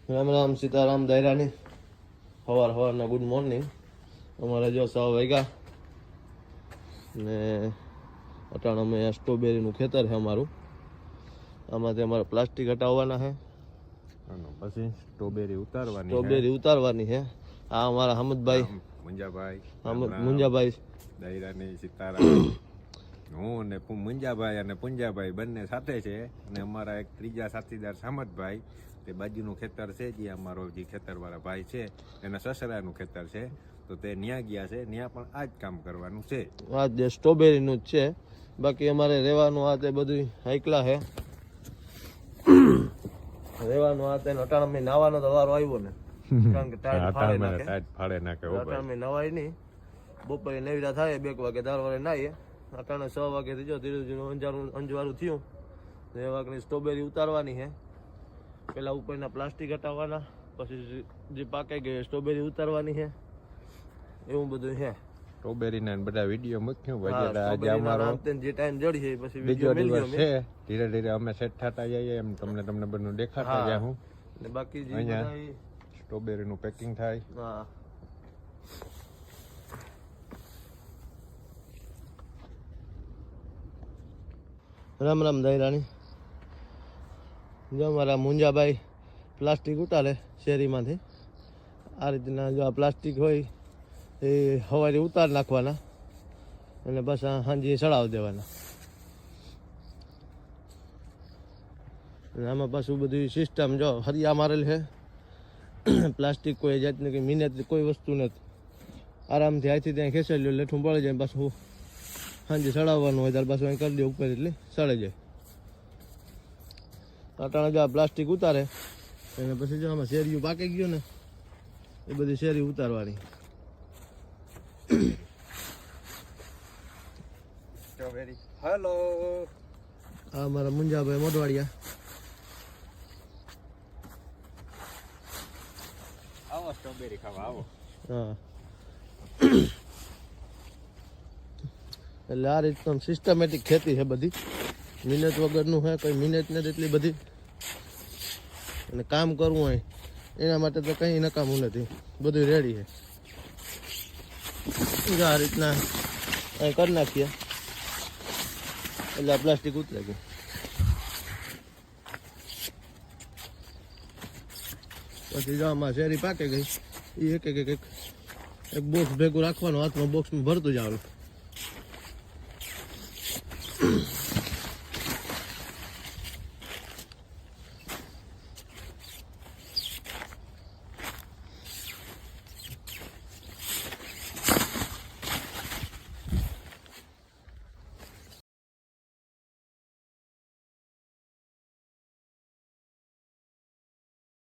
રામ રામ સીતારામ દાયરાની સવારના good morning. અમારે જો 6 વાગ્યા ને અટાણ અમે સ્ટ્રોબેરીનું ખેતર છે અમારું. આમાંથી અમારે પ્લાસ્ટિક હટાવવાના છે, પછી સ્ટ્રોબેરી ઉતારવાની છે. આ અમારા હમદભાઈ મુંજાભાઈ દાયરાની સીતારામ. હું ને મુંજાભાઈ અને પુંજાભાઈ બંને સાથે છે, અને અમારા એક ત્રીજા સાથીદાર સામતભાઈ, તે બાજુનું ખેતર છે, જે અમારો જે ખેતરવાળા ભાઈ છે એના સસરાનું ખેતર છે, તો તે ન્યા ગયા છે. ન્યા પણ આ જ કામ કરવાનું છે. આ જે સ્ટ્રોબેરીનું જ છે. બાકી અમારે રહેવાનું આ તે બધું હાઈકલા છે. રહેવાનું આ તે અટાણ અમે નાવાનો તો વારો આવ્યો ને, કારણ કે ટાઈટ ફાડે નાખે. અટાણ અમે નવાય નહીં, બપોરે નવીરા થાય 2 વાગે 4 વાગે નાહીએ. અટાણે 6 વાગે થી જો ધીરે ધીરે અંજવાળું થયું. એ વાગની સ્ટ્રોબેરી ઉતારવાની છે. પેલા ઉપરના પ્લાસ્ટિક હટાવવાના, પછી જે પાકાઈ ગઈ સ્ટ્રોબેરી ઉતારવાની છે. એવું બધું છે. સ્ટ્રોબેરી ના બધા વિડીયો મૂક્યું ભાઈ. આજે અમારો જે ટાઈમ જડી છે પછી બીજો દિવસ છે. ધીરે ધીરે અમે સેટ થતા જઈએ, એમ તમને બધું દેખાતા જાય. હું ને બાકી જે અહીંયા સ્ટ્રોબેરી નું પેકિંગ થાય. હા, રામ રામ દાયરાની. જો અમારા મુંજાભાઈ પ્લાસ્ટિક ઉતારે શેરીમાંથી. આ રીતના જો આ પ્લાસ્ટિક હોય એ સવારે ઉતાર નાખવાના અને બસ સાંજે ચડાવી દેવાના. આમાં પાછું બધી સિસ્ટમ જો હરિયા મારેલ છે. પ્લાસ્ટિક કોઈ જાતની કંઈ મહેનત કોઈ વસ્તુ નથી. આરામથી આથી ત્યાં ખેંચાઈ લ્યો, લેઠું પડી જાય. પાછું સાંજે ચડાવવાનું હોય ત્યારે પાછું અહીં કરી દે ઉપર, એટલે ચડાઈ જાય. અટાણે જો આ પ્લાસ્ટિક ઉતારે અને પછી જો આમાં શેરીઓ પાકી ગયો ને, એ બધી શેરી ઉતારવાની. હેલો, આ અમારા મુંજાભાઈ મોઢવાડિયા. આવો સ્ટ્રોબેરી ખાવા આવો. હા, એટલે આ રીતનું સિસ્ટમેટિક ખેતી છે બધી. મહેનત વગરનું છે, કોઈ મહેનત નથી એટલી બધી. અને કામ કરવું હોય એના માટે તો કંઈ નકામું નથી, બધું રેડી છે. આ રીતના અહીં કરી નાખીએ એટલે આ પ્લાસ્ટિક ઉતરે ગયું. પછી જો આમાં શેરી પાકે ગઈ, એ એક બોક્સ ભેગું રાખવાનું, હાથમાં બોક્સમાં ભરતું જવાનું.